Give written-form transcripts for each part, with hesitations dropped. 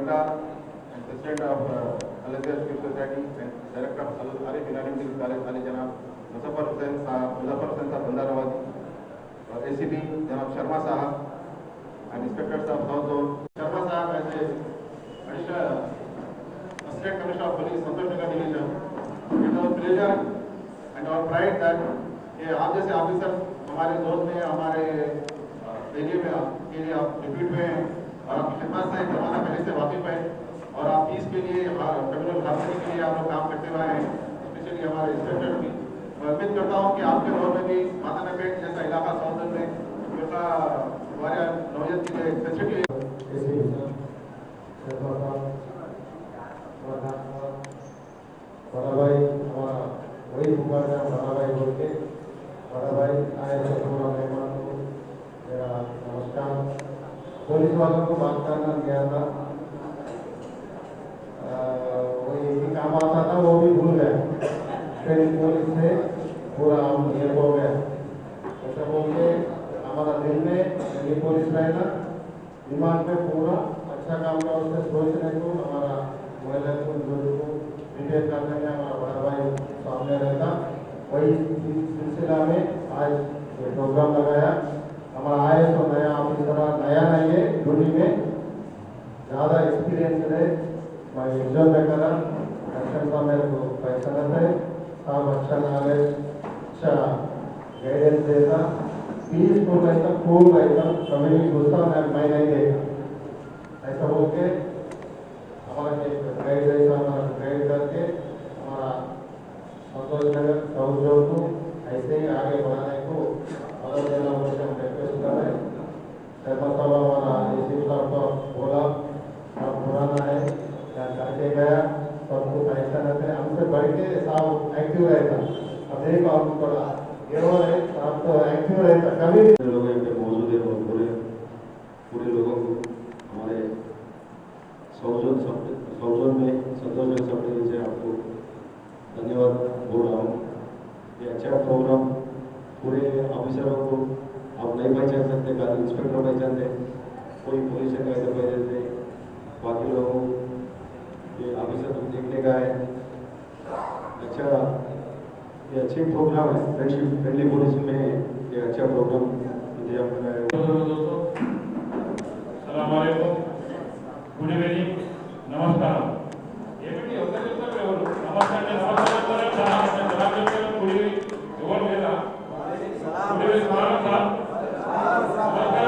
Goenka and President of Al-Azhar School Society and Director of Al-Arif Environmental College, Ali Janab Muzaffar Hussain Sahab Bandarawadi, ACP Janab Sharma Sahab, and Inspectors of South Zone. Sharma Sahab as a Additional Assistant Commissioner of Police, Santosh Nagar Division. It is our pleasure and our pride that ये आप जैसे officer हमारे zone में हमारे area में के लिए आप डिप्यूट में हैं और आपकी खिदमत से जमाना पहले से वाकिफ है और आप पीस के लिए कम्युनल हार्मनी के लिए आप लोग काम करते हुए हैं, स्पेशली हमारे इंस्पेक्टर भी। मैं उम्मीद करता हूँ कि आपके दौर में भी मातानापेट जैसा इलाका साउथर्न में जैसा हमारे नौजवान की जो फैसिलिटी बड़ा भाई हमारा वही पुकार है, बड़ा भाई बोल के बड़ा भाई आए थे पूरा मेहमान को मेरा नमस्कार। पुलिस वालों को बात करना गया था, वो एक ही काम आता था वो भी भूल गया, फिर पुलिस से पूरा हम ये हो गया। ऐसा बोल के हमारा दिल में ये पुलिस रहना दिमाग में पूरा अच्छा काम का उससे सोचने को हमारा महिला को रिपेयर करने में हमारा बड़ा भाई सामने रहता। वही सिलसिला में आज ये प्रोग्राम लगाया। हमारा आए तो नया ऑफिसर नया नहीं है, ड्यूटी में ज़्यादा एक्सपीरियंस है। मैं एग्जाम में करा एक्शन का मेरे को पैसा रहता है, सब अच्छा नॉलेज अच्छा गाइडेंस देता, पीसफुल रहता, कूल रहता, कभी भी गुस्सा मैं नहीं देखा। ऐसा बोल के हमारा एक गाइड ऐसा हमारा गाइड करके हमारा संतोष नगर साउथ जोन को ऐसे ही आगे बढ़ाने को मदद देना मुझे हम रिक्वेस्ट कर रहे हैं। शर्मा साहब हमारा एसी साहब को बोला और पुराना है क्या करके गया, सबको पैसा रहते हैं हमसे बढ़ के साहब एक्टिव रहता। अब देखो आपको थोड़ा गिरोह है, साहब तो एक्टिव रहता कभी भी लोग मौजूद है और पूरे लोगों को हमारे सौजन में संतोष में सब से आपको धन्यवाद बोल रहा हूँ। ये अच्छा प्रोग्राम पूरे ऑफिसरों को आप नहीं पहचान सकते, खाली इंस्पेक्टर पहचानते, कोई पुलिस का इधर पहचानते, बाकी लोगों ये ऑफिसर देखने का है। अच्छा ये अच्छे प्रोग्राम है, फ्रेंडली पुलिस में ये अच्छा प्रोग्राम इंतजाम कराया है। दोस्तों सलाम वालेकुम, गुड इवनिंग, नमस्कार। ये भी होता है सर नमस्कार गुड इवनिंग जोर मेरा गुड इवनिंग साहब नमस्कार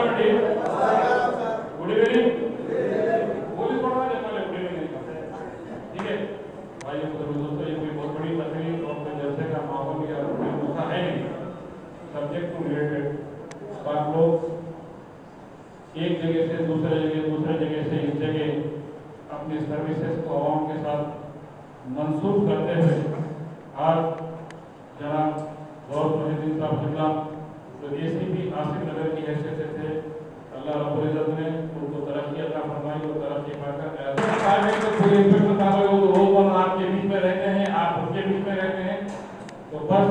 बेटी गुड इवनिंग पुलिस पढ़वा दे पहले गुड इवनिंग ठीक है भाई। दोस्तों ये कोई बहुत बड़ी तकलीफ और जैसे का माहौल या गुस्सा है नहीं, सब्जेक्ट टू रिलेटेड आप लोग एक जगह से दूसरे जगह से इस जगह अपनी सर्विसेज को आवाम के साथ मंसूब करते हुए आज जनाब गौर मोहिद्दीन साहब शिमला जो एसीपी आसिफ नगर की हैसियत से थे, अल्लाह रब्बुल इज्जत ने उनको तरक्की अता फरमाई और तरक्की पाकर पूरे इंस्पेक्टर साहब रोज आपके बीच में रहते हैं, आप उनके बीच में रहते हैं, तो बस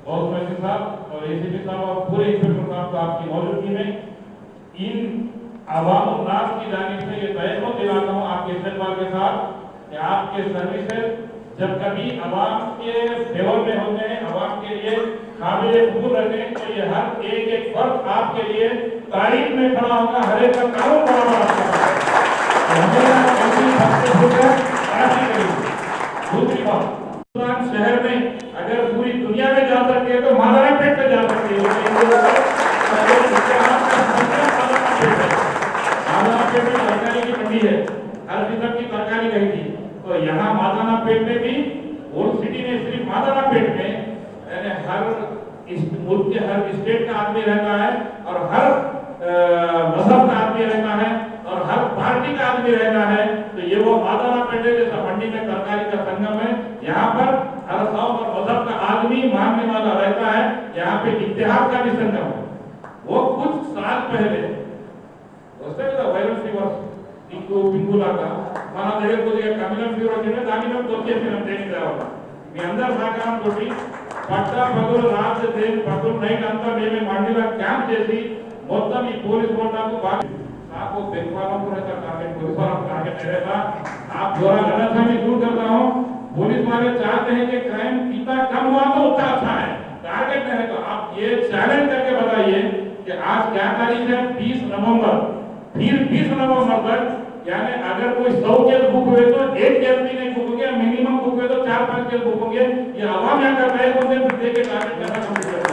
गौर मोहिद्दीन साहब और एसीपी साहब और पूरे इंस्पेक्टर साहब को आपकी मौजूदगी में इन आवाम नास की जानिब से ये तयक़ुन दिलाता हूँ आपके इस्तेमाल के साथ कि आपके सर्विसेज जब कभी आवाम के फेवर में होते हैं, आवाम के लिए काबिल कबूल रहते हैं, तो ये हर एक फर्द आपके लिए तारीफ में खड़ा होगा, हर एक का कानून बराबर दूसरी बात शहर में अगर पूरी दुनिया में जा सकते हैं तो मादानापेट में जा सकते हैं। तरकारी की मंडी है, हर किस्म की तरकारी रहती है, तो यहाँ मादानापेट में भी ओल्ड सिटी में सिर्फ मादानापेट में यानी हर मुल्क के हर स्टेट का आदमी रहता है और हर मजहब का आदमी रहता है और हर पार्टी का आदमी रहता है। तो ये वो मादानापेट जैसा मंडी में तरकारी का संगम है, यहाँ पर हर कौम और मजहब का आदमी मानने वाला रहता है, यहाँ पे इत्तेहाद का भी संगम है। वो कुछ साल पहले వైరల్ ఫీవర్ ఇంకో పింగులాగా మన దగ్గర కొద్దిగా కమ్యూనల్ ఫీవర్ వచ్చింది, దాన్ని మేము వచ్చేసి మేము ట్రైనింగ్ రావాలి మీ అందరి సహకారంతో పట్టా పగులు రాత్రి పగులు నైట్ అంతా మేమే మండీలో క్యాంప్ చేసి మొత్తం ఈ పోలీస్ బోర్డాకు आपको बैंक वालों को रहता टारगेट, पुलिस वालों को टारगेट नहीं रहता। आप द्वारा गलत फहमी दूर करता हूँ। पुलिस वाले चाहते हैं कि क्राइम कितना कम हुआ तो उतना अच्छा है, टारगेट नहीं रहता। आप ये चैलेंज करके बताइए कि आज क्या तारीख है, 20 नवंबर, फिर 20 नवंबर तक, यानी अगर कोई 100 केस बुक हुए तो एक केस भी नहीं बुक होंगे, मिनिमम बुक हुए तो 4-5 केस बुक होंगे। ये आवाम यहाँ कर रहे हैं, उनसे दे के टारगेट करना कंप्लीट करेंगे।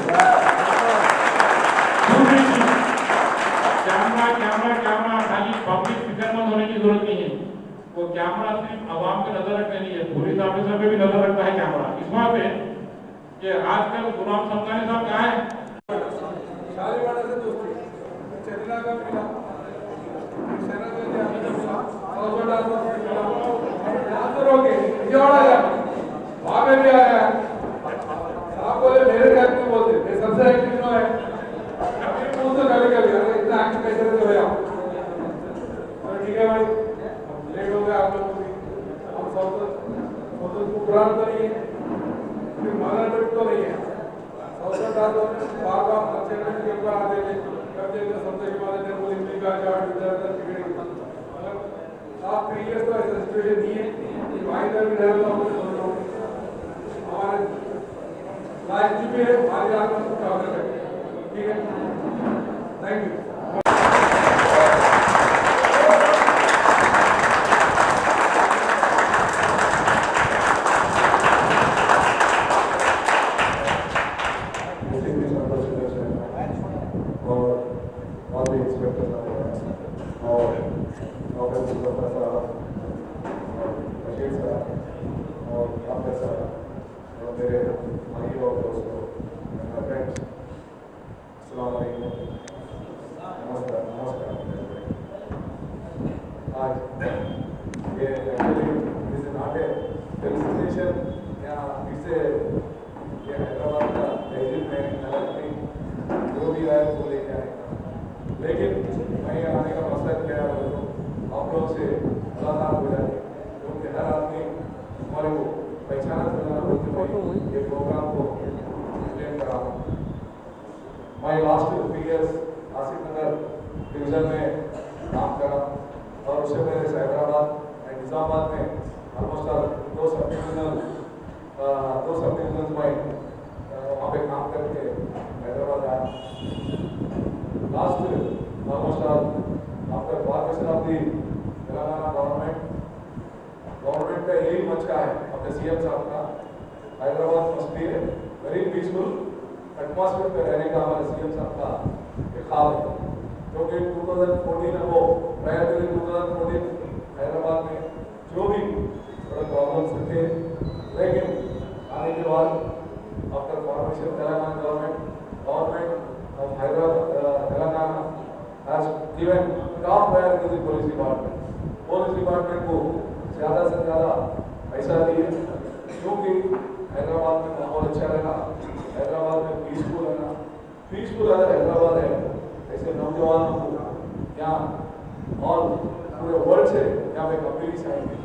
कैमरा खाली पब्लिक फिकर मत होने की जरूरत नहीं है। वो कैमरा सिर्फ आवाम पे नजर रखने नहीं है, पुलिस ऑफिसर पे भी नजर रखता है कैमरा। इस बात पे कि आजकल गुलाम समदानी साहब कहाँ है? शालीवाड़ा से दोस्ती चंद्रा का मिला, सेना का मिला, सौजोड़ा का मिला, आंदोलन के विजयवाड़ा जा, वहाँ पे भी आया है। आप बोले मेरे घर में बोलते, ये सबसे एक्टिव नो है। अभी पूछ तो कभी अरे इतना एक्टिव कैसे रहते हो आप? तो ठीक है भाई, लेट हो गया आप लोगों को भी। हम सब तो पुराना तो नहीं है, फिर मॉडर्न तो नहीं है। बार-बार अच्छे के ऊपर आते थे, करते थे सबसे हिमालय ने पुलिस भी का चार्ट इधर बिगड़ गया। आप 3 इयर्स तो ऐसा सिचुएशन नहीं है कि भाई इधर भी रहता हूँ, हमारे लाइफ भी है, हमारे आगे काम कर सकते हैं। ठीक है, थैंक यू। मेरे भाई और दोस्तों, फ्रेंड्स, अस्सलाम वालेकुम, नमस्कार। आज ये इस नाटे फेलिसिटेशन या फिर से ये हैदराबाद का तहजीब में अलग नहीं जो भी आए वो लेके आएगा, लेकिन मैं यहाँ आने का मकसद क्या है तो आप लोग से मुलाकात हो जाए, क्योंकि हर आदमी हमारे को पहचाना चलना बोलते हुए ये प्रोग्राम को एक्सप्लेन करा। मैं लास्ट 3 इयर्स आसिफ नगर डिवीजन में काम करा और उससे पहले हैदराबाद एंड निजामाबाद में ऑलमोस्ट 2 सब डिविजन में वहाँ पे काम करके हैदराबाद आया। Last almost after partition of the Telangana government का यही मंशा है अपने सीएम साहब का, Hyderabad must be very peaceful atmosphere पे रहने का हमारे सीएम साहब का एक ख्वाब है, क्योंकि 2014 वो प्रायर टू 2014 हैदराबाद में जो भी थोड़े प्रॉब्लम्स थे, लेकिन आने के बाद after formation Telangana government of Hyderabad Telangana has given top priority to the police department को ज़्यादा से ज़्यादा पैसा दिए, क्योंकि हैदराबाद में माहौल अच्छा रहना, हैदराबाद में पीसफुल रहना। पीसफुल अगर हैदराबाद है, ऐसे नौजवानों को यहाँ और पूरे वर्ल्ड से यहाँ पे कंपनीज आएंगे,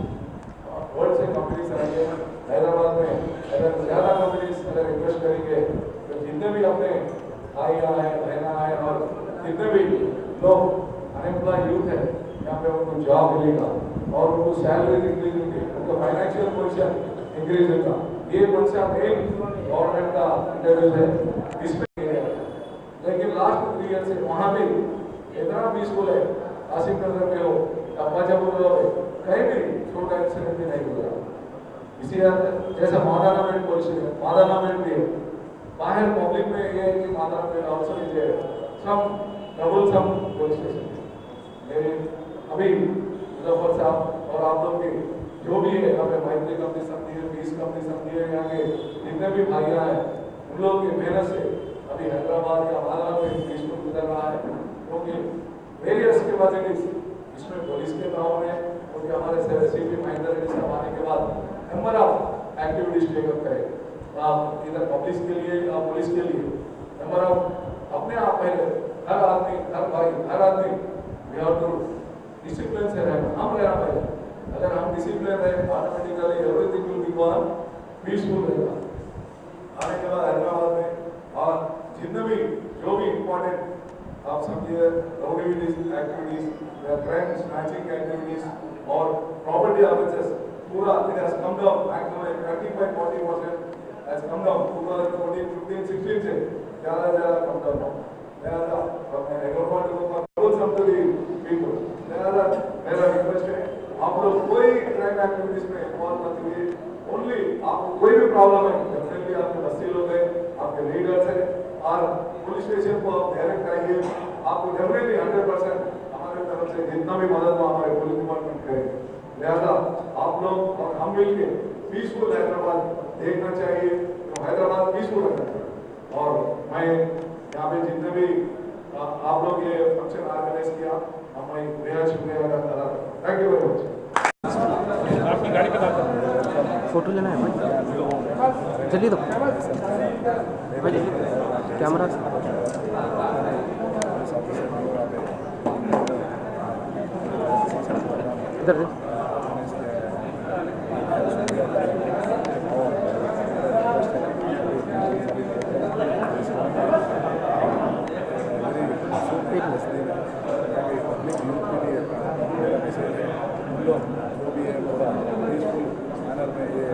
वर्ल्ड से कंपनीज आएंगे हैदराबाद में। अगर ज़्यादा कंपनीज अगर इन्वेस्ट करेंगे तो जितने भी अपने भाइयाँ हैं, बहना है और जितने भी लोग अनएम्प्लॉय यूथ है, यहाँ पे उनको जॉब मिलेगा और उनको सैलरी इंक्रीज होगी, उनका फाइनेंशियल पोजीशन इंक्रीज होगा। ये मंशा मेन गवर्नमेंट का इंटरव्यू है इसमें है। लेकिन लास्ट 3 ईयर से वहाँ भी इतना पीसफुल है, आसिफ नगर में हो या बाजापुर हो, कहीं भी छोटा इंसिडेंट भी नहीं हुआ। इसी जैसा मादानामेंट पुलिस है, मादानामेंट भी है बाहर पब्लिक में, ये है कि मादानामेंट also is some double some police station. मेरे अभी मुजफ्फर साहब और आप लोग के जो भी है, हमें मैत्री कंपनी समझी है, 20 कंपनी समझी है, यहाँ के जितने भी भाइयाँ हैं उन लोग की मेहनत से अभी हैदराबाद या मालवा में पीसफुल गुजर रहा है, क्योंकि वेरियस कैपेसिटीज इसमें पुलिस के गाँव में, क्योंकि हमारे CP महेंद्र रेड्डी साहब आने के बाद नंबर ऑफ एक्टिविटीज टेकअप करें, आप इधर पब्लिक के लिए या पुलिस के लिए नंबर ऑफ अपने आप पहले हर आदमी, हर भाई, हर आदमी वी हैव टू डिसिप्लिन से रहना, हम रहना पहले। अगर हम डिसिप्लिन रहे automatically everything will be gone peaceful रहेगा। आने के बाद हैदराबाद में और जितने भी जो भी इम्पोर्टेंट आप समझिए here rowdy activities, crime snatching activities, or property offences. Pura, it has come down maximum 35-40% has come down. 2014, 15, 16 से ज़्यादा come down. I don't want to go for some to the people. मेरा request है आप लोग कोई crime activities में involve मत होइए. ओनली आपको कोई भी प्रॉब्लम है डेफिनेटली आपके बस्ती लोग हैं, आपके लीडर्स हैं और पुलिस स्टेशन को आप डायरेक्ट कराइए. आपको डेफिनेटली 100% हमारे तरफ से जितना भी मदद हो हमारे पुलिस डिपार्टमेंट करेंगे. लिहाजा आप लोग और हम मिलकर पीसफुल हैदराबाद देखना चाहिए. तो हैदराबाद पीसफुल रखना चाहिए. और मैं यहाँ पे जितने भी आप लोग ये फंक्शन ऑर्गेनाइज किया, मैं बेहद शुक्रिया अदा कर रहा हूँ. Thank you very much. आपकी गाड़ी पे था फोटो लेना है भाई, चलिए तो भाई कैमरा इधर जो भी है पीसफुल मैनर में ये